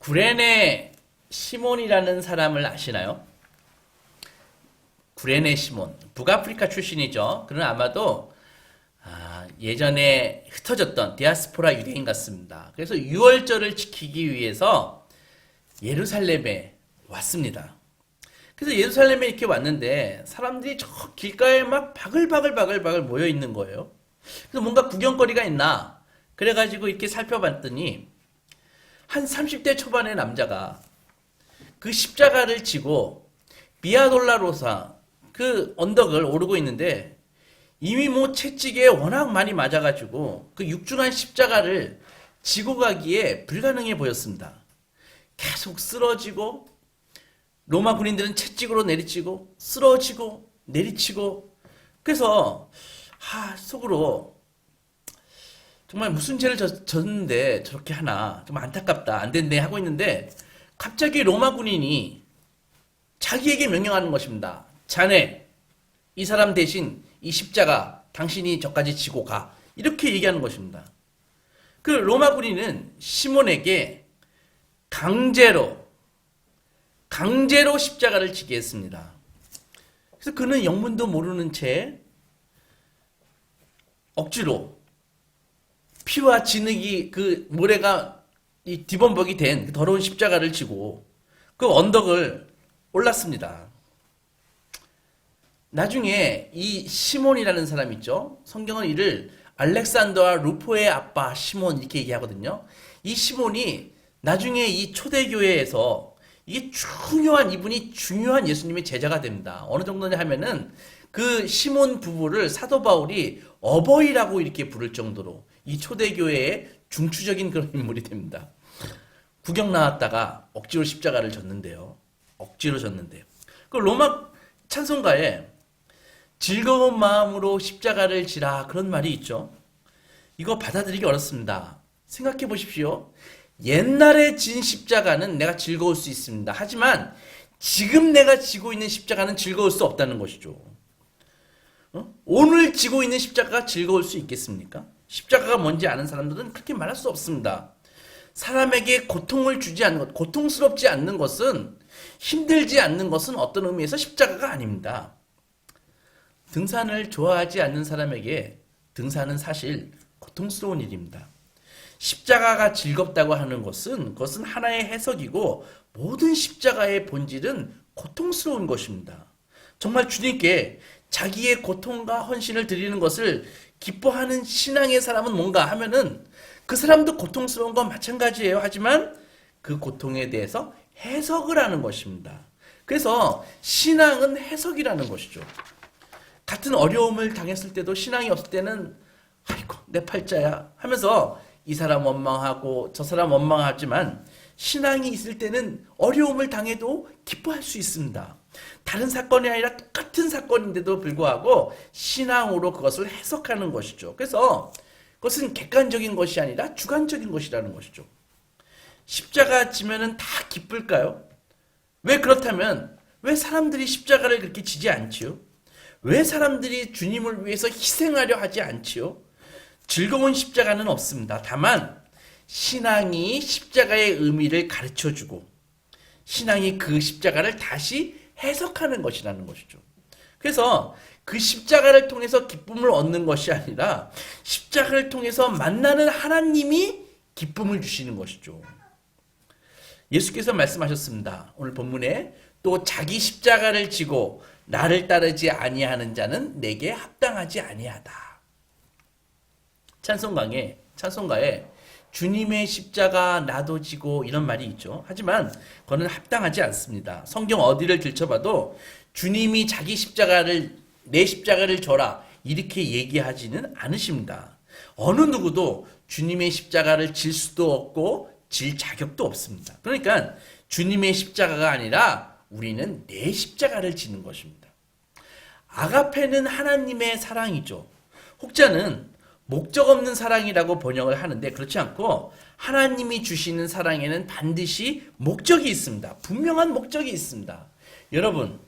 구레네 시몬이라는 사람을 아시나요? 구레네 시몬. 북아프리카 출신이죠. 그는 아마도 예전에 흩어졌던 디아스포라 유대인 같습니다. 그래서 유월절을 지키기 위해서 예루살렘에 왔습니다. 그래서 예루살렘에 이렇게 왔는데 사람들이 저 길가에 막 바글바글 모여 있는 거예요. 그래서 뭔가 구경거리가 있나? 그래가지고 이렇게 살펴봤더니 한 30대 초반의 남자가 그 십자가를 지고 비아돌라로사 그 언덕을 오르고 있는데 이미 뭐 채찍에 워낙 많이 맞아가지고 그 육중한 십자가를 지고 가기에 불가능해 보였습니다. 계속 쓰러지고 로마 군인들은 채찍으로 내리치고 쓰러지고 내리치고 그래서 속으로 정말 무슨 죄를 졌는데 저렇게 하나 좀 안타깝다 안 됐네 하고 있는데 갑자기 로마 군인이 자기에게 명령하는 것입니다. 자네 이 사람 대신 이 십자가 당신이 저까지 지고 가 이렇게 얘기하는 것입니다. 그 로마 군인은 시몬에게 강제로 십자가를 지게 했습니다. 그래서 그는 영문도 모르는 채 억지로 피와 진흙이 그 모래가 이 뒤범벅이 된 더러운 십자가를 지고 그 언덕을 올랐습니다. 나중에 이 시몬이라는 사람 있죠. 성경은 이를 알렉산더와 루포의 아빠 시몬 이렇게 얘기하거든요. 이 시몬이 나중에 이 초대교회에서 이게 이분이 중요한 예수님의 제자가 됩니다. 어느 정도냐 하면은 그 시몬 부부를 사도 바울이 어버이라고 이렇게 부를 정도로 이 초대교회의 중추적인 그런 인물이 됩니다. 구경 나왔다가 억지로 십자가를 졌는데요. 억지로 졌는데요. 그 로마 찬송가에 즐거운 마음으로 십자가를 지라 그런 말이 있죠. 이거 받아들이기 어렵습니다. 생각해 보십시오. 옛날에 진 십자가는 내가 즐거울 수 있습니다. 하지만 지금 내가 지고 있는 십자가는 즐거울 수 없다는 것이죠. 오늘 지고 있는 십자가가 즐거울 수 있겠습니까? 십자가가 뭔지 아는 사람들은 그렇게 말할 수 없습니다. 사람에게 고통을 주지 않는 것, 고통스럽지 않는 것은, 힘들지 않는 것은 어떤 의미에서 십자가가 아닙니다. 등산을 좋아하지 않는 사람에게 등산은 사실 고통스러운 일입니다. 십자가가 즐겁다고 하는 것은 그것은 하나의 해석이고 모든 십자가의 본질은 고통스러운 것입니다. 정말 주님께 자기의 고통과 헌신을 드리는 것을 기뻐하는 신앙의 사람은 뭔가 하면은 그 사람도 고통스러운 건 마찬가지예요. 하지만 그 고통에 대해서 해석을 하는 것입니다. 그래서 신앙은 해석이라는 것이죠. 같은 어려움을 당했을 때도 신앙이 없을 때는 아이고 내 팔자야 하면서 이 사람 원망하고 저 사람 원망하지만 신앙이 있을 때는 어려움을 당해도 기뻐할 수 있습니다. 다른 사건이 아니라 똑같은 사건인데도 불구하고 신앙으로 그것을 해석하는 것이죠. 그래서 그것은 객관적인 것이 아니라 주관적인 것이라는 것이죠. 십자가 지면은 다 기쁠까요? 왜 그렇다면 왜 사람들이 십자가를 그렇게 지지 않지요? 왜 사람들이 주님을 위해서 희생하려 하지 않지요? 즐거운 십자가는 없습니다. 다만 신앙이 십자가의 의미를 가르쳐주고 신앙이 그 십자가를 다시 해석하는 것이라는 것이죠. 그래서 그 십자가를 통해서 기쁨을 얻는 것이 아니라 십자가를 통해서 만나는 하나님이 기쁨을 주시는 것이죠. 예수께서 말씀하셨습니다. 오늘 본문에 또 자기 십자가를 지고 나를 따르지 아니하는 자는 내게 합당하지 아니하다. 찬송가에 주님의 십자가 나도 지고 이런 말이 있죠. 하지만 그거는 합당하지 않습니다. 성경 어디를 들춰봐도 주님이 자기 십자가를 내 십자가를 져라 이렇게 얘기하지는 않으십니다. 어느 누구도 주님의 십자가를 질 수도 없고 질 자격도 없습니다. 그러니까 주님의 십자가가 아니라 우리는 내 십자가를 지는 것입니다. 아가페는 하나님의 사랑이죠. 혹자는 목적 없는 사랑이라고 번역을 하는데 그렇지 않고 하나님이 주시는 사랑에는 반드시 목적이 있습니다. 분명한 목적이 있습니다. 여러분,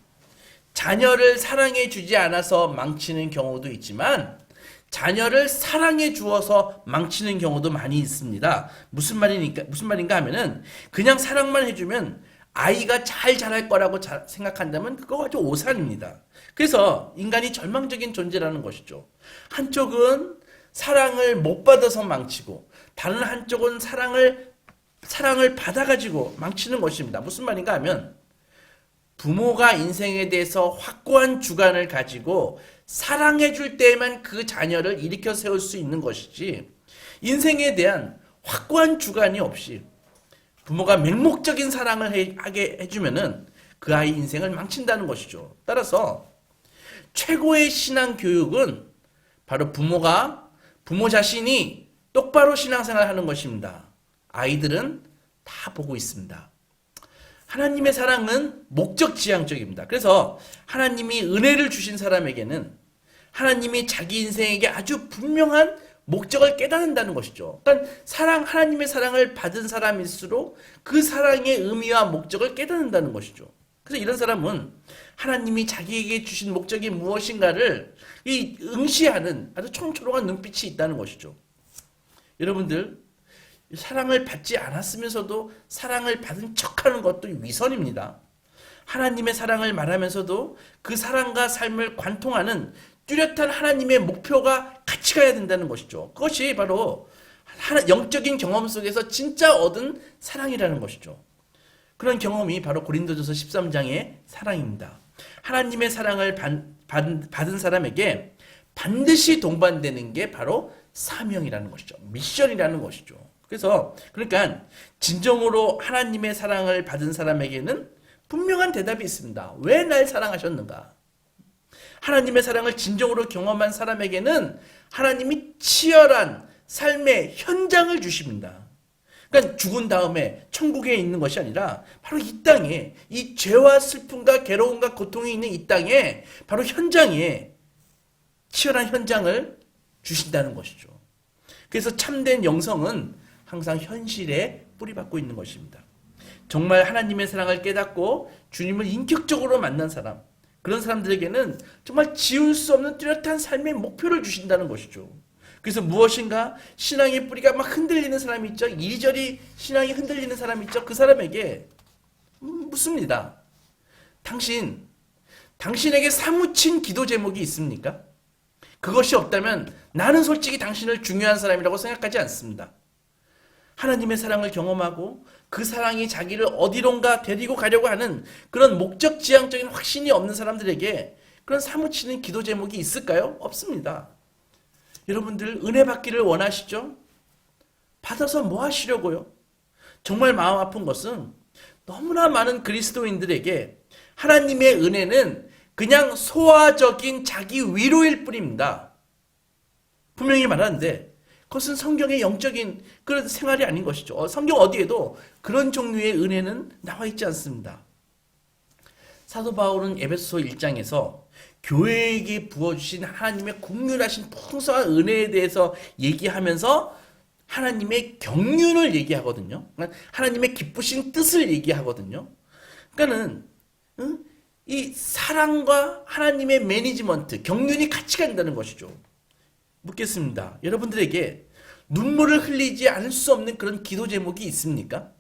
자녀를 사랑해 주지 않아서 망치는 경우도 있지만 자녀를 사랑해 주어서 망치는 경우도 많이 있습니다. 무슨 말인가 하면은 그냥 사랑만 해주면 아이가 잘 자랄 거라고 생각한다면 그거 아주 오산입니다. 그래서 인간이 절망적인 존재라는 것이죠. 한쪽은 사랑을 못 받아서 망치고 다른 한쪽은 사랑을 받아가지고 망치는 것입니다. 무슨 말인가 하면 부모가 인생에 대해서 확고한 주관을 가지고 사랑해 줄 때에만 그 자녀를 일으켜 세울 수 있는 것이지 인생에 대한 확고한 주관이 없이 부모가 맹목적인 사랑을 하게 해주면은 그 아이 인생을 망친다는 것이죠. 따라서 최고의 신앙 교육은 바로 부모 자신이 똑바로 신앙생활을 하는 것입니다. 아이들은 다 보고 있습니다. 하나님의 사랑은 목적지향적입니다. 그래서 하나님이 은혜를 주신 사람에게는 하나님이 자기 인생에게 아주 분명한 목적을 깨닫는다는 것이죠. 그러니까 하나님의 사랑을 받은 사람일수록 그 사랑의 의미와 목적을 깨닫는다는 것이죠. 그래서 이런 사람은 하나님이 자기에게 주신 목적이 무엇인가를 응시하는 아주 총초롱한 눈빛이 있다는 것이죠. 여러분들, 사랑을 받지 않았으면서도 사랑을 받은 척하는 것도 위선입니다. 하나님의 사랑을 말하면서도 그 사랑과 삶을 관통하는 뚜렷한 하나님의 목표가 같이 가야 된다는 것이죠. 그것이 바로 영적인 경험 속에서 진짜 얻은 사랑이라는 것이죠. 그런 경험이 바로 고린도전서 13장의 사랑입니다. 하나님의 사랑을 받은 사람에게 반드시 동반되는 게 바로 사명이라는 것이죠. 미션이라는 것이죠. 그러니까 진정으로 하나님의 사랑을 받은 사람에게는 분명한 대답이 있습니다. 왜 날 사랑하셨는가? 하나님의 사랑을 진정으로 경험한 사람에게는 하나님이 치열한 삶의 현장을 주십니다. 그러니까 죽은 다음에 천국에 있는 것이 아니라 바로 이 땅에 이 죄와 슬픔과 괴로움과 고통이 있는 이 땅에 바로 현장에 치열한 현장을 주신다는 것이죠. 그래서 참된 영성은 항상 현실에 뿌리박고 있는 것입니다. 정말 하나님의 사랑을 깨닫고 주님을 인격적으로 만난 사람, 그런 사람들에게는 정말 지울 수 없는 뚜렷한 삶의 목표를 주신다는 것이죠. 그래서 무엇인가 신앙의 뿌리가 막 흔들리는 사람이 있죠. 이리저리 신앙이 흔들리는 사람이 있죠. 그 사람에게 묻습니다. 당신에게 사무친 기도 제목이 있습니까? 그것이 없다면 나는 솔직히 당신을 중요한 사람이라고 생각하지 않습니다. 하나님의 사랑을 경험하고 그 사랑이 자기를 어디론가 데리고 가려고 하는 그런 목적지향적인 확신이 없는 사람들에게 그런 사무치는 기도 제목이 있을까요? 없습니다. 여러분들 은혜 받기를 원하시죠? 받아서 뭐 하시려고요? 정말 마음 아픈 것은 너무나 많은 그리스도인들에게 하나님의 은혜는 그냥 소화적인 자기 위로일 뿐입니다. 분명히 말하는데 그것은 성경의 영적인 그런 생활이 아닌 것이죠. 성경 어디에도 그런 종류의 은혜는 나와 있지 않습니다. 사도 바울은 에베소 1장에서 교회에게 부어주신 하나님의 국률하신 풍성한 은혜에 대해서 얘기하면서 하나님의 경륜을 얘기하거든요. 하나님의 기쁘신 뜻을 얘기하거든요. 그러니까는 이 사랑과 하나님의 매니지먼트, 경륜이 같이 간다는 것이죠. 묻겠습니다. 여러분들에게 눈물을 흘리지 않을 수 없는 그런 기도 제목이 있습니까?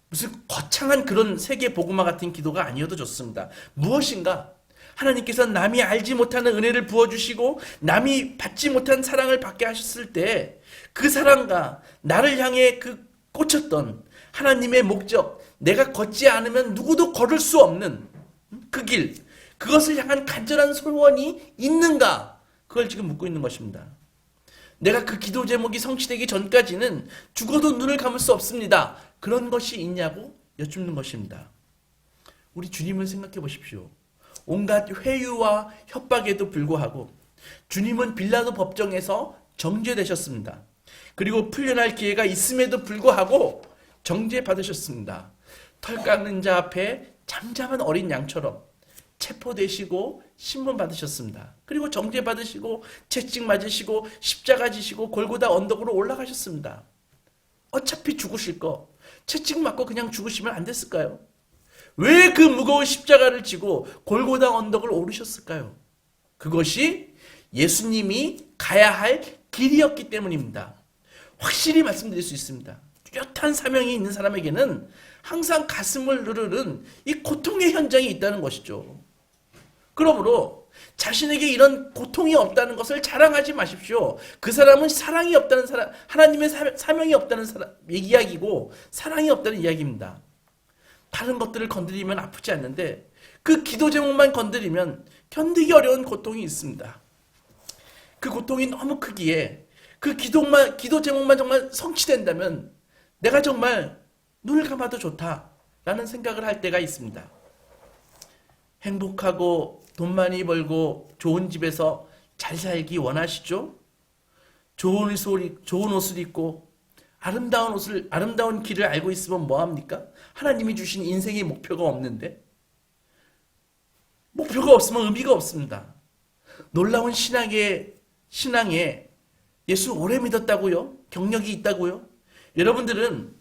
무슨 거창한 그런 세계 복음화 같은 기도가 아니어도 좋습니다. 무엇인가 하나님께서 남이 알지 못하는 은혜를 부어주시고 남이 받지 못한 사랑을 받게 하셨을 때 그 사랑과 나를 향해 그 꽂혔던 하나님의 목적, 내가 걷지 않으면 누구도 걸을 수 없는 그 길, 그것을 향한 간절한 소원이 있는가? 그걸 지금 묻고 있는 것입니다. 내가 그 기도 제목이 성취되기 전까지는 죽어도 눈을 감을 수 없습니다. 그런 것이 있냐고 여쭙는 것입니다. 우리 주님을 생각해 보십시오. 온갖 회유와 협박에도 불구하고 주님은 빌라도 법정에서 정죄되셨습니다. 그리고 풀려날 기회가 있음에도 불구하고 정죄받으셨습니다. 털 깎는 자 앞에 잠잠한 어린 양처럼 체포되시고 신문 받으셨습니다. 그리고 정죄받으시고 채찍 맞으시고 십자가 지시고 골고다 언덕으로 올라가셨습니다. 어차피 죽으실 거 채찍 맞고 그냥 죽으시면 안 됐을까요? 왜 그 무거운 십자가를 지고 골고다 언덕을 오르셨을까요? 그것이 예수님이 가야 할 길이었기 때문입니다. 확실히 말씀드릴 수 있습니다. 뚜렷한 사명이 있는 사람에게는 항상 가슴을 누르는 이 고통의 현장이 있다는 것이죠. 그러므로 자신에게 이런 고통이 없다는 것을 자랑하지 마십시오. 그 사람은 사랑이 없다는 사람, 하나님의 사명이 없다는 사람, 이야기고 사랑이 없다는 이야기입니다. 다른 것들을 건드리면 아프지 않는데 그 기도 제목만 건드리면 견디기 어려운 고통이 있습니다. 그 고통이 너무 크기에 그 기도 제목만 정말 성취된다면 내가 정말 눈을 감아도 좋다라는 생각을 할 때가 있습니다. 행복하고 돈 많이 벌고 좋은 집에서 잘 살기 원하시죠? 좋은 옷을 입고 아름다운 길을 알고 있으면 뭐합니까? 하나님이 주신 인생의 목표가 없는데 목표가 없으면 의미가 없습니다. 놀라운 신앙에 예수 오래 믿었다고요? 경력이 있다고요? 여러분들은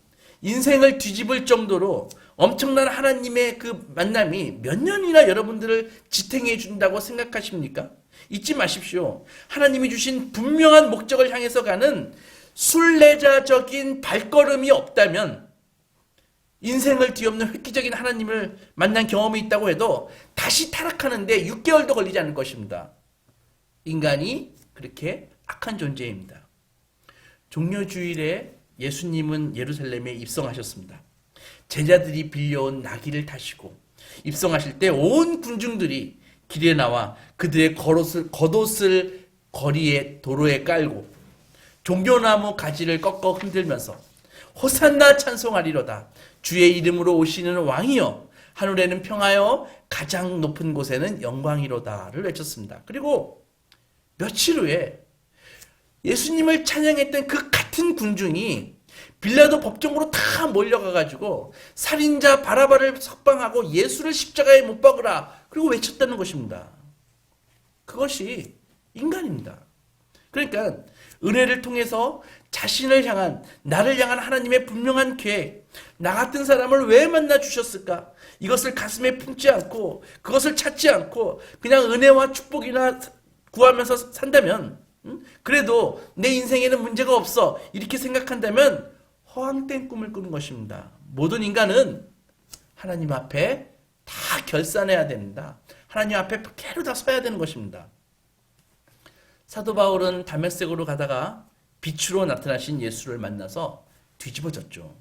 인생을 뒤집을 정도로 엄청난 하나님의 그 만남이 몇 년이나 여러분들을 지탱해 준다고 생각하십니까? 잊지 마십시오. 하나님이 주신 분명한 목적을 향해서 가는 순례자적인 발걸음이 없다면 인생을 뒤엎는 획기적인 하나님을 만난 경험이 있다고 해도 다시 타락하는데 6개월도 걸리지 않을 것입니다. 인간이 그렇게 악한 존재입니다. 종려주일에 예수님은 예루살렘에 입성하셨습니다. 제자들이 빌려온 나귀를 타시고 입성하실 때 온 군중들이 길에 나와 그들의 겉옷을 거리에 도로에 깔고 종려나무 가지를 꺾어 흔들면서 호산나 찬송하리로다. 주의 이름으로 오시는 왕이여 하늘에는 평하여 가장 높은 곳에는 영광이로다를 외쳤습니다. 그리고 며칠 후에 예수님을 찬양했던 그 같은 군중이 빌라도 법정으로 다 몰려가가지고 살인자 바라바를 석방하고 예수를 십자가에 못 박으라 그리고 외쳤다는 것입니다. 그것이 인간입니다. 그러니까 은혜를 통해서 나를 향한 하나님의 분명한 계획, 나 같은 사람을 왜 만나 주셨을까? 이것을 가슴에 품지 않고 그것을 찾지 않고 그냥 은혜와 축복이나 구하면서 산다면 그래도 내 인생에는 문제가 없어 이렇게 생각한다면 허황된 꿈을 꾸는 것입니다. 모든 인간은 하나님 앞에 다 결산해야 됩니다. 하나님 앞에 깨로 다 서야 되는 것입니다. 사도 바울은 다메섹으로 가다가 빛으로 나타나신 예수를 만나서 뒤집어졌죠.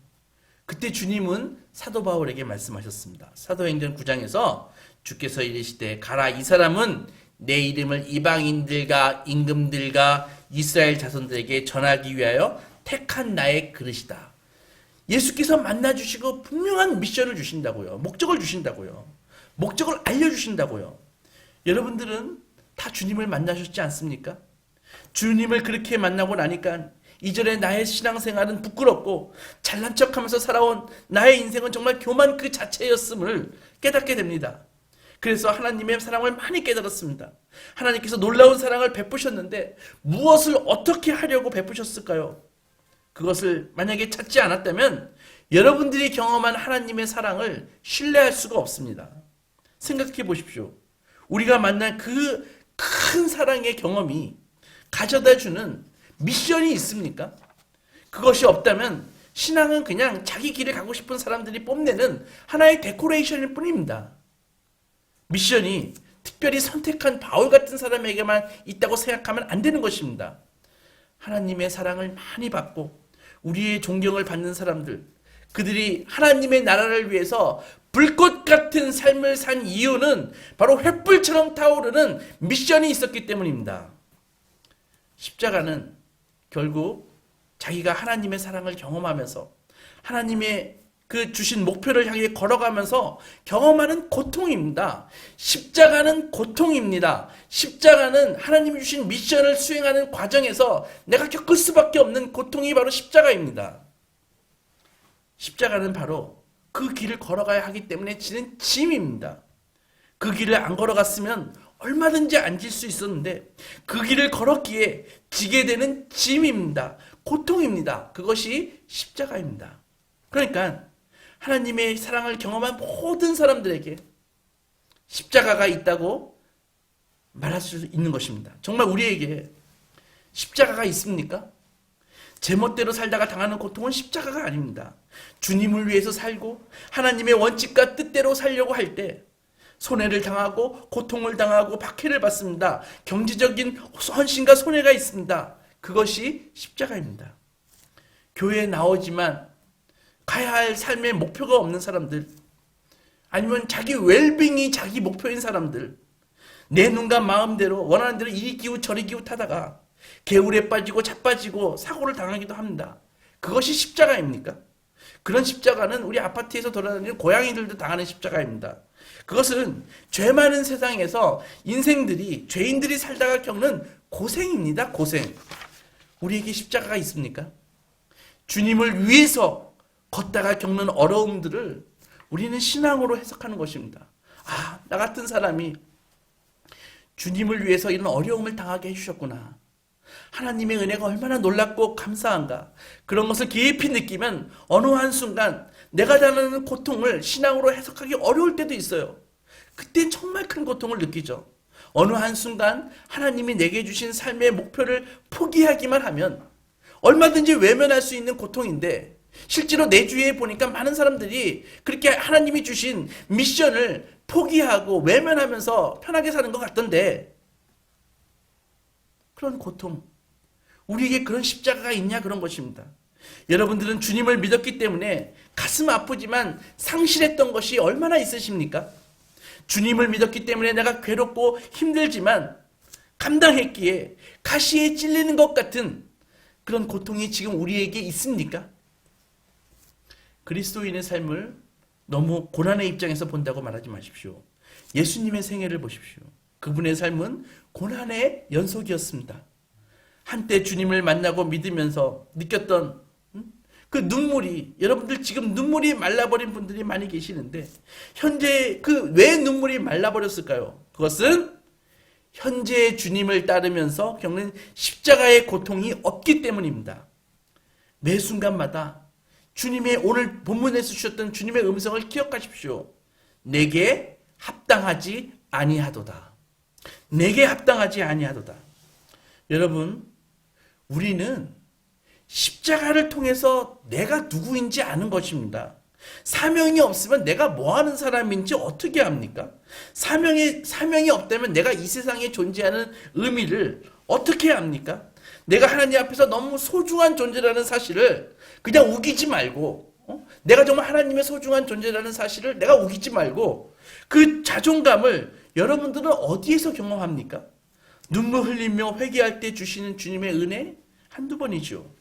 그때 주님은 사도 바울에게 말씀하셨습니다. 사도행전 9장에서 주께서 이르시되 가라, 이 사람은 내 이름을 이방인들과 임금들과 이스라엘 자손들에게 전하기 위하여 택한 나의 그릇이다. 예수께서 만나주시고 분명한 미션을 주신다고요. 목적을 주신다고요. 목적을 알려주신다고요. 여러분들은 다 주님을 만나셨지 않습니까? 주님을 그렇게 만나고 나니까 이전에 나의 신앙생활은 부끄럽고 잘난 척하면서 살아온 나의 인생은 정말 교만 그 자체였음을 깨닫게 됩니다. 그래서 하나님의 사랑을 많이 깨달았습니다. 하나님께서 놀라운 사랑을 베푸셨는데 무엇을 어떻게 하려고 베푸셨을까요? 그것을 만약에 찾지 않았다면 여러분들이 경험한 하나님의 사랑을 신뢰할 수가 없습니다. 생각해 보십시오. 우리가 만난 그 큰 사랑의 경험이 가져다 주는 미션이 있습니까? 그것이 없다면 신앙은 그냥 자기 길을 가고 싶은 사람들이 뽐내는 하나의 데코레이션일 뿐입니다. 미션이 특별히 선택한 바울 같은 사람에게만 있다고 생각하면 안 되는 것입니다. 하나님의 사랑을 많이 받고 우리의 존경을 받는 사람들, 그들이 하나님의 나라를 위해서 불꽃 같은 삶을 산 이유는 바로 횃불처럼 타오르는 미션이 있었기 때문입니다. 십자가는 결국 자기가 하나님의 사랑을 경험하면서 하나님의 그 주신 목표를 향해 걸어가면서 경험하는 고통입니다. 십자가는 고통입니다. 십자가는 하나님이 주신 미션을 수행하는 과정에서 내가 겪을 수밖에 없는 고통이 바로 십자가입니다. 십자가는 바로 그 길을 걸어가야 하기 때문에 지는 짐입니다. 그 길을 안 걸어갔으면 얼마든지 안 질 수 있었는데 그 길을 걸었기에 지게 되는 짐입니다. 고통입니다. 그것이 십자가입니다. 그러니까 하나님의 사랑을 경험한 모든 사람들에게 십자가가 있다고 말할 수 있는 것입니다. 정말 우리에게 십자가가 있습니까? 제멋대로 살다가 당하는 고통은 십자가가 아닙니다. 주님을 위해서 살고 하나님의 원칙과 뜻대로 살려고 할 때 손해를 당하고 고통을 당하고 박해를 받습니다. 경제적인 헌신과 손해가 있습니다. 그것이 십자가입니다. 교회에 나오지만 가야 할 삶의 목표가 없는 사람들, 아니면 자기 웰빙이 자기 목표인 사람들, 내 눈과 마음대로 원하는 대로 이리 기우 저리 기웃하다가 개울에 빠지고 자빠지고 사고를 당하기도 합니다. 그것이 십자가입니까? 그런 십자가는 우리 아파트에서 돌아다니는 고양이들도 당하는 십자가입니다. 그것은 죄 많은 세상에서 죄인들이 살다가 겪는 고생입니다. 고생. 우리에게 십자가가 있습니까? 주님을 위해서 걷다가 겪는 어려움들을 우리는 신앙으로 해석하는 것입니다. 나 같은 사람이 주님을 위해서 이런 어려움을 당하게 해주셨구나. 하나님의 은혜가 얼마나 놀랍고 감사한가. 그런 것을 깊이 느끼면 어느 한순간 내가 당하는 고통을 신앙으로 해석하기 어려울 때도 있어요. 그때 정말 큰 고통을 느끼죠. 어느 한순간 하나님이 내게 주신 삶의 목표를 포기하기만 하면 얼마든지 외면할 수 있는 고통인데, 실제로 내 주위에 보니까 많은 사람들이 그렇게 하나님이 주신 미션을 포기하고 외면하면서 편하게 사는 것 같던데, 그런 고통, 우리에게 그런 십자가가 있냐, 그런 것입니다. 여러분들은 주님을 믿었기 때문에 가슴 아프지만 상실했던 것이 얼마나 있으십니까? 주님을 믿었기 때문에 내가 괴롭고 힘들지만 감당했기에 가시에 찔리는 것 같은 그런 고통이 지금 우리에게 있습니까? 그리스도인의 삶을 너무 고난의 입장에서 본다고 말하지 마십시오. 예수님의 생애를 보십시오. 그분의 삶은 고난의 연속이었습니다. 한때 주님을 만나고 믿으면서 느꼈던 그 눈물이, 여러분들 지금 눈물이 말라버린 분들이 많이 계시는데, 현재 왜 눈물이 말라버렸을까요? 그것은 현재의 주님을 따르면서 겪는 십자가의 고통이 없기 때문입니다. 매 순간마다 주님의, 오늘 본문에서 주셨던 주님의 음성을 기억하십시오. 내게 합당하지 아니하도다. 내게 합당하지 아니하도다. 여러분, 우리는 십자가를 통해서 내가 누구인지 아는 것입니다. 사명이 없으면 내가 뭐 하는 사람인지 어떻게 합니까? 사명이 없다면 내가 이 세상에 존재하는 의미를 어떻게 합니까? 내가 하나님 앞에서 너무 소중한 존재라는 사실을 그냥 우기지 말고, 내가 정말 하나님의 소중한 존재라는 사실을 내가 우기지 말고, 그 자존감을 여러분들은 어디에서 경험합니까? 눈물 흘리며 회개할 때 주시는 주님의 은혜 한두 번이죠.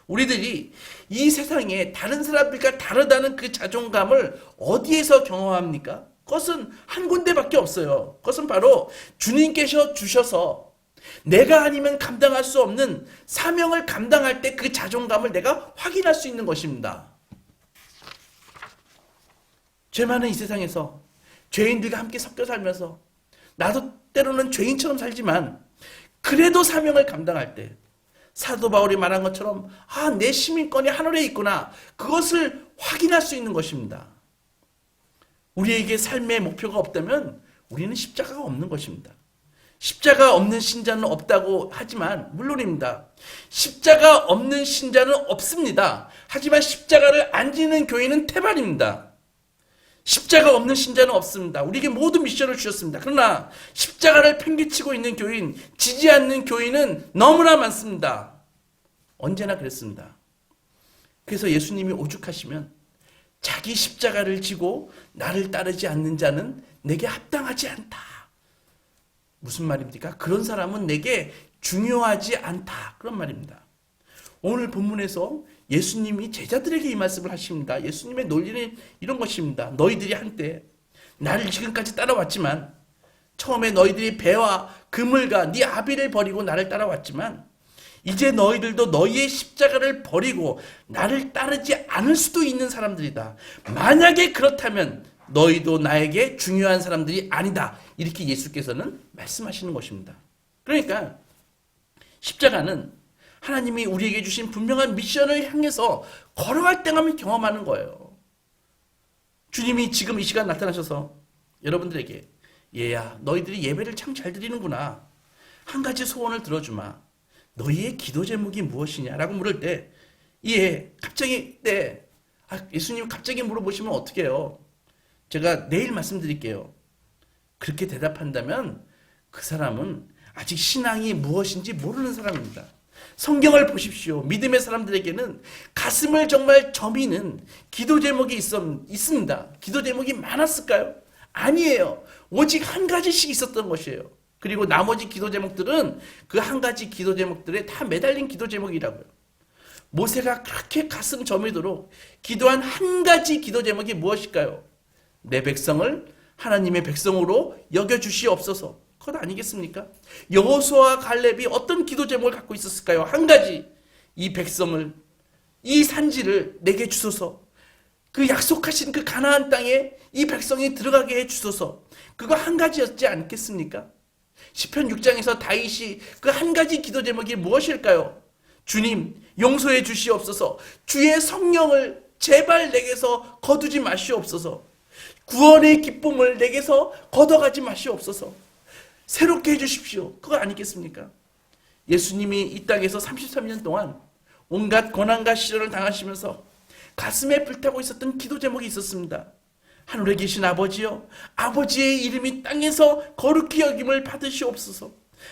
우리들이 이 세상에 다른 사람들과 다르다는 그 자존감을 어디에서 경험합니까? 그것은 한 군데밖에 없어요. 그것은 바로 주님께서 주셔서 내가 아니면 감당할 수 없는 사명을 감당할 때 그 자존감을 내가 확인할 수 있는 것입니다. 죄 많은 이 세상에서 죄인들과 함께 섞여 살면서 나도 때로는 죄인처럼 살지만 그래도 사명을 감당할 때 사도 바울이 말한 것처럼 내 시민권이 하늘에 있구나, 그것을 확인할 수 있는 것입니다. 우리에게 삶의 목표가 없다면 우리는 십자가가 없는 것입니다. 십자가 없는 신자는 없다고 하지만 물론입니다. 십자가 없는 신자는 없습니다. 하지만 십자가를 안 지는 교회는 태반입니다. 십자가 없는 신자는 없습니다. 우리에게 모든 미션을 주셨습니다. 그러나 십자가를 팽개치고 있는 교인, 지지 않는 교인은 너무나 많습니다. 언제나 그랬습니다. 그래서 예수님이 오죽하시면 자기 십자가를 지고 나를 따르지 않는 자는 내게 합당하지 않다. 무슨 말입니까? 그런 사람은 내게 중요하지 않다. 그런 말입니다. 오늘 본문에서 예수님이 제자들에게 이 말씀을 하십니다. 예수님의 논리는 이런 것입니다. 너희들이 한때 나를 지금까지 따라왔지만, 처음에 너희들이 배와 그물과 네 아비를 버리고 나를 따라왔지만, 이제 너희들도 너희의 십자가를 버리고 나를 따르지 않을 수도 있는 사람들이다. 만약에 그렇다면 너희도 나에게 중요한 사람들이 아니다. 이렇게 예수께서는 말씀하시는 것입니다. 그러니까 십자가는 하나님이 우리에게 주신 분명한 미션을 향해서 걸어갈 때만 경험하는 거예요. 주님이 지금 이 시간 나타나셔서 여러분들에게 얘야, 너희들이 예배를 참 잘 드리는구나. 한 가지 소원을 들어주마. 너희의 기도 제목이 무엇이냐라고 물을 때, 예, 갑자기, 네. 예수님 갑자기 물어보시면 어떡해요? 제가 내일 말씀드릴게요. 그렇게 대답한다면 그 사람은 아직 신앙이 무엇인지 모르는 사람입니다. 성경을 보십시오. 믿음의 사람들에게는 가슴을 정말 저미는 기도 제목이 있습니다. 기도 제목이 많았을까요? 아니에요. 오직 한 가지씩 있었던 것이에요. 그리고 나머지 기도 제목들은 그 한 가지 기도 제목들에 다 매달린 기도 제목이라고요. 모세가 그렇게 가슴 저미도록 기도한 한 가지 기도 제목이 무엇일까요? 내 백성을 하나님의 백성으로 여겨주시옵소서. 그것 아니겠습니까? 여호수아와 갈렙이 어떤 기도 제목을 갖고 있었을까요? 한 가지. 이 백성을, 이 산지를 내게 주소서. 그 약속하신 그 가나안 땅에 이 백성이 들어가게 해 주소서. 그거 한 가지였지 않겠습니까? 시편 6장에서 다윗이 그 한 가지 기도 제목이 무엇일까요? 주님, 용서해 주시옵소서. 주의 성령을 제발 내게서 거두지 마시옵소서. 구원의 기쁨을 내게서 걷어가지 마시옵소서. 새롭게 해주십시오. 그거 아니겠습니까? 예수님이 이 땅에서 33년 동안 온갖 고난과 시련을 당하시면서 가슴에 불타고 있었던 기도 제목이 있었습니다. 하늘에 계신 아버지여, 아버지의 이름이 땅에서 거룩히 여김을 받으시옵소서.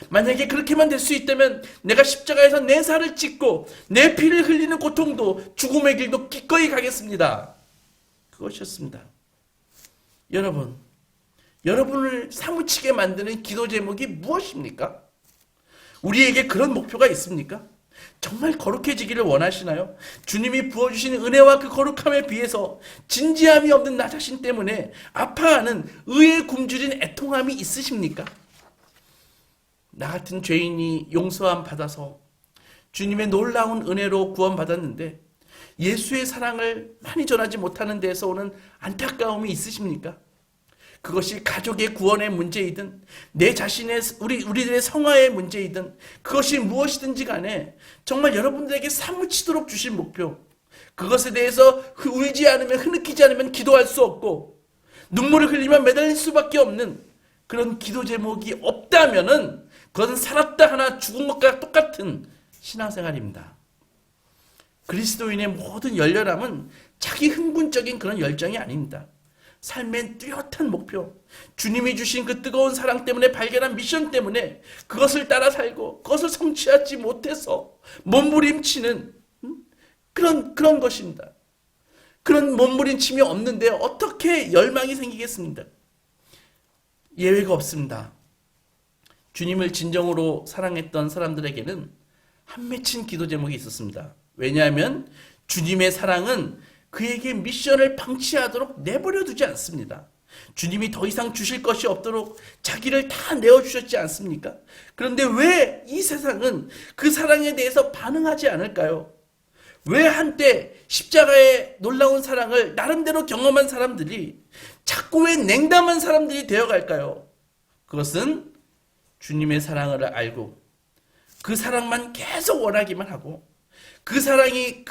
만약에 그렇게만 될 수 있다면 내가 십자가에서 내 살을 찢고 내 피를 흘리는 고통도 죽음의 길도 기꺼이 가겠습니다. 그것이었습니다. 여러분을 사무치게 만드는 기도 제목이 무엇입니까? 우리에게 그런 목표가 있습니까? 정말 거룩해지기를 원하시나요? 주님이 부어주신 은혜와 그 거룩함에 비해서 진지함이 없는 나 자신 때문에 아파하는 의에 굶주린 애통함이 있으십니까? 나 같은 죄인이 용서함 받아서 주님의 놀라운 은혜로 구원받았는데 예수의 사랑을 많이 전하지 못하는 데에서 오는 안타까움이 있으십니까? 그것이 가족의 구원의 문제이든 내 자신의 우리들의 성화의 문제이든 그것이 무엇이든지 간에 정말 여러분들에게 사무치도록 주신 목표, 그것에 대해서 울지 않으면, 흐느끼지 않으면 기도할 수 없고 눈물을 흘리면 매달릴 수밖에 없는 그런 기도 제목이 없다면은 그것은 살았다 하나 죽은 것과 똑같은 신앙생활입니다. 그리스도인의 모든 열렬함은 자기 흥분적인 그런 열정이 아닙니다. 삶의 뚜렷한 목표, 주님이 주신 그 뜨거운 사랑 때문에 발견한 미션 때문에 그것을 따라 살고 그것을 성취하지 못해서 몸부림치는 그런 것입니다. 그런 몸부림침이 없는데 어떻게 열망이 생기겠습니까? 예외가 없습니다. 주님을 진정으로 사랑했던 사람들에게는 한 맺힌 기도 제목이 있었습니다. 왜냐하면 주님의 사랑은 그에게 미션을 방치하도록 내버려 두지 않습니다. 주님이 더 이상 주실 것이 없도록 자기를 다 내어주셨지 않습니까? 그런데 왜 이 세상은 그 사랑에 대해서 반응하지 않을까요? 왜 한때 십자가의 놀라운 사랑을 나름대로 경험한 사람들이 자꾸 왜 냉담한 사람들이 되어갈까요? 그것은 주님의 사랑을 알고 그 사랑만 계속 원하기만 하고 그 사랑이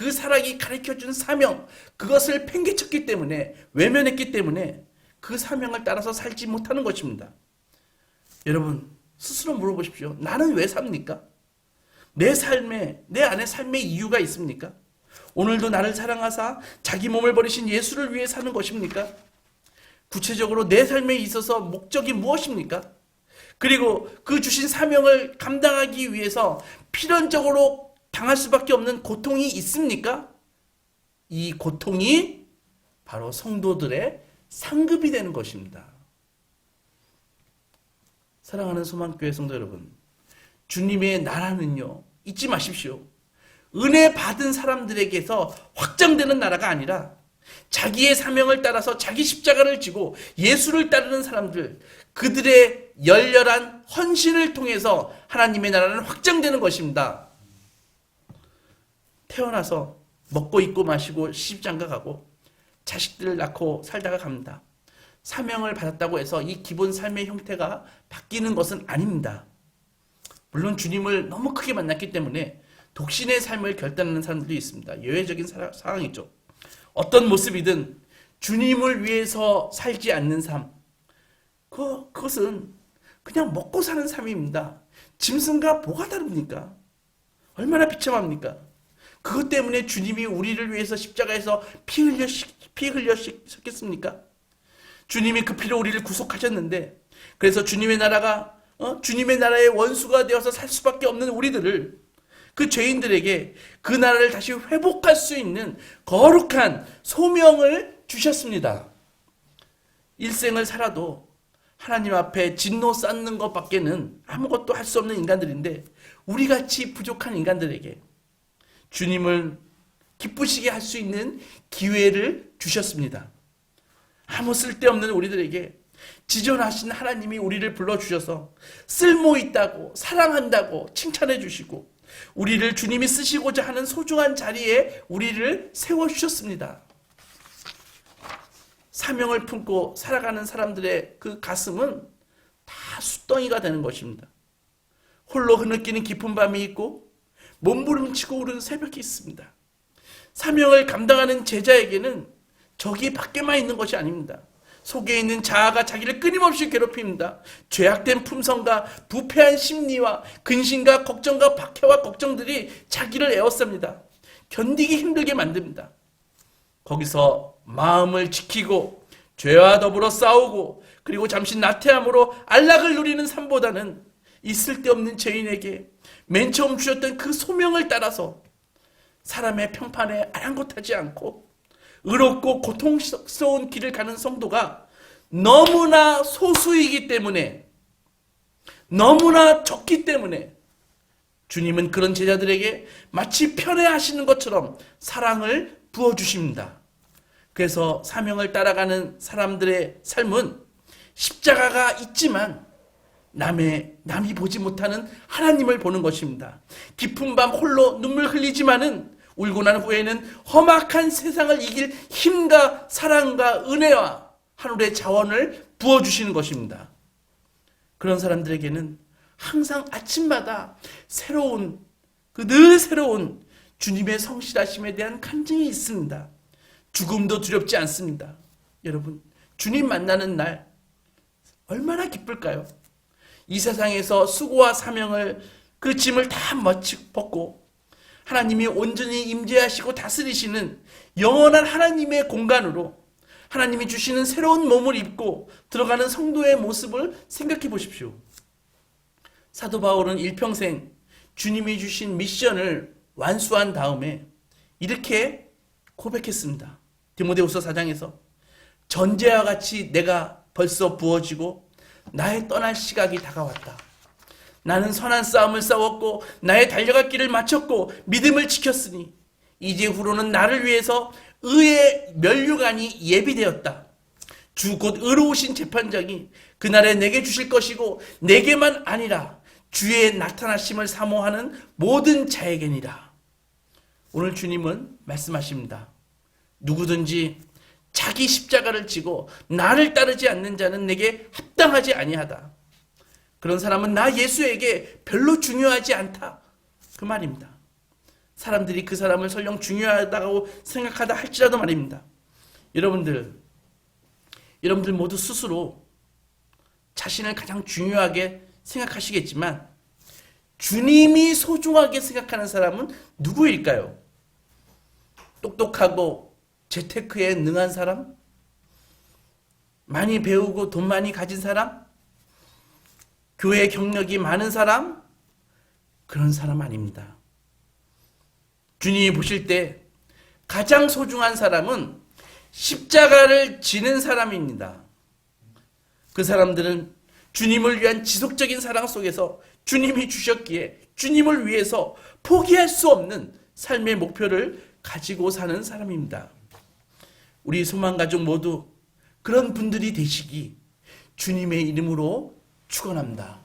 가르쳐준 사명, 그것을 팽개쳤기 때문에, 외면했기 때문에 그 사명을 따라서 살지 못하는 것입니다. 여러분, 스스로 물어보십시오. 나는 왜 삽니까? 내 안에 삶의 이유가 있습니까? 오늘도 나를 사랑하사 자기 몸을 버리신 예수를 위해 사는 것입니까? 구체적으로 내 삶에 있어서 목적이 무엇입니까? 그리고 그 주신 사명을 감당하기 위해서 필연적으로 당할 수밖에 없는 고통이 있습니까? 이 고통이 바로 성도들의 상급이 되는 것입니다. 사랑하는 소망교회 성도 여러분, 주님의 나라는요, 잊지 마십시오. 은혜 받은 사람들에게서 확장되는 나라가 아니라 자기의 사명을 따라서 자기 십자가를 지고 예수를 따르는 사람들, 그들의 열렬한 헌신을 통해서 하나님의 나라는 확장되는 것입니다. 태어나서 먹고 입고 마시고 시집장가 가고 자식들을 낳고 살다가 갑니다. 사명을 받았다고 해서 이 기본 삶의 형태가 바뀌는 것은 아닙니다. 물론 주님을 너무 크게 만났기 때문에 독신의 삶을 결단하는 사람들도 있습니다. 예외적인 상황이죠. 어떤 모습이든 주님을 위해서 살지 않는 삶, 그것은 그냥 먹고 사는 삶입니다. 짐승과 뭐가 다릅니까? 얼마나 비참합니까? 그것 때문에 주님이 우리를 위해서 십자가에서 피 흘려셨겠습니까? 주님이 그 피로 우리를 구속하셨는데, 그래서 주님의 나라가 주님의 나라의 원수가 되어서 살 수밖에 없는 우리들을, 그 죄인들에게 그 나라를 다시 회복할 수 있는 거룩한 소명을 주셨습니다. 일생을 살아도 하나님 앞에 진노 쌓는 것밖에는 아무것도 할 수 없는 인간들인데, 우리같이 부족한 인간들에게 주님을 기쁘시게 할 수 있는 기회를 주셨습니다. 아무 쓸데없는 우리들에게 지존하신 하나님이 우리를 불러주셔서 쓸모있다고 사랑한다고 칭찬해 주시고, 우리를 주님이 쓰시고자 하는 소중한 자리에 우리를 세워주셨습니다. 사명을 품고 살아가는 사람들의 그 가슴은 다 숫덩이가 되는 것입니다. 홀로 흐느끼는 깊은 밤이 있고 몸부림치고 오르는 새벽이 있습니다. 사명을 감당하는 제자에게는 저기 밖에만 있는 것이 아닙니다. 속에 있는 자아가 자기를 끊임없이 괴롭힙니다. 죄악된 품성과 부패한 심리와 근심과 걱정과 박해와 걱정들이 자기를 에워쌉니다. 견디기 힘들게 만듭니다. 거기서 마음을 지키고 죄와 더불어 싸우고 그리고 잠시 나태함으로 안락을 누리는 삶보다는 이 쓸데없는 죄인에게 맨 처음 주셨던 그 소명을 따라서 사람의 평판에 아랑곳하지 않고 의롭고 고통스러운 길을 가는 성도가 너무나 소수이기 때문에, 너무나 적기 때문에 주님은 그런 제자들에게 마치 편애하시는 것처럼 사랑을 부어주십니다. 그래서 사명을 따라가는 사람들의 삶은 십자가가 있지만 남이 보지 못하는 하나님을 보는 것입니다. 깊은 밤 홀로 눈물 흘리지만은 울고 난 후에는 험악한 세상을 이길 힘과 사랑과 은혜와 하늘의 자원을 부어주시는 것입니다. 그런 사람들에게는 항상 아침마다 늘 새로운 주님의 성실하심에 대한 간증이 있습니다. 죽음도 두렵지 않습니다. 여러분, 주님 만나는 날 얼마나 기쁠까요? 이 세상에서 수고와 사명을, 그 짐을 다 벗고 하나님이 온전히 임재하시고 다스리시는 영원한 하나님의 공간으로 하나님이 주시는 새로운 몸을 입고 들어가는 성도의 모습을 생각해 보십시오. 사도 바울은 일평생 주님이 주신 미션을 완수한 다음에 이렇게 고백했습니다. 디모데후서 4장에서 전제와 같이 내가 벌써 부어지고 나의 떠날 시각이 다가왔다. 나는 선한 싸움을 싸웠고 나의 달려갈 길을 마쳤고 믿음을 지켰으니 이제 후로는 나를 위해서 의의 면류관이 예비되었다. 주 곧 의로우신 재판장이 그날에 내게 주실 것이고 내게만 아니라 주의 나타나심을 사모하는 모든 자에게니라. 오늘 주님은 말씀하십니다. 누구든지 자기 십자가를 지고 나를 따르지 않는 자는 내게 합당하지 아니하다. 그런 사람은 나 예수에게 별로 중요하지 않다. 그 말입니다. 사람들이 그 사람을 설령 중요하다고 생각하다 할지라도 말입니다. 여러분들 모두 스스로 자신을 가장 중요하게 생각하시겠지만 주님이 소중하게 생각하는 사람은 누구일까요? 똑똑하고 재테크에 능한 사람? 많이 배우고 돈 많이 가진 사람? 교회 경력이 많은 사람? 그런 사람 아닙니다. 주님이 보실 때 가장 소중한 사람은 십자가를 지는 사람입니다. 그 사람들은 주님을 위한 지속적인 사랑 속에서 주님이 주셨기에 주님을 위해서 포기할 수 없는 삶의 목표를 가지고 사는 사람입니다. 우리 소망가족 모두 그런 분들이 되시기 주님의 이름으로 축원합니다.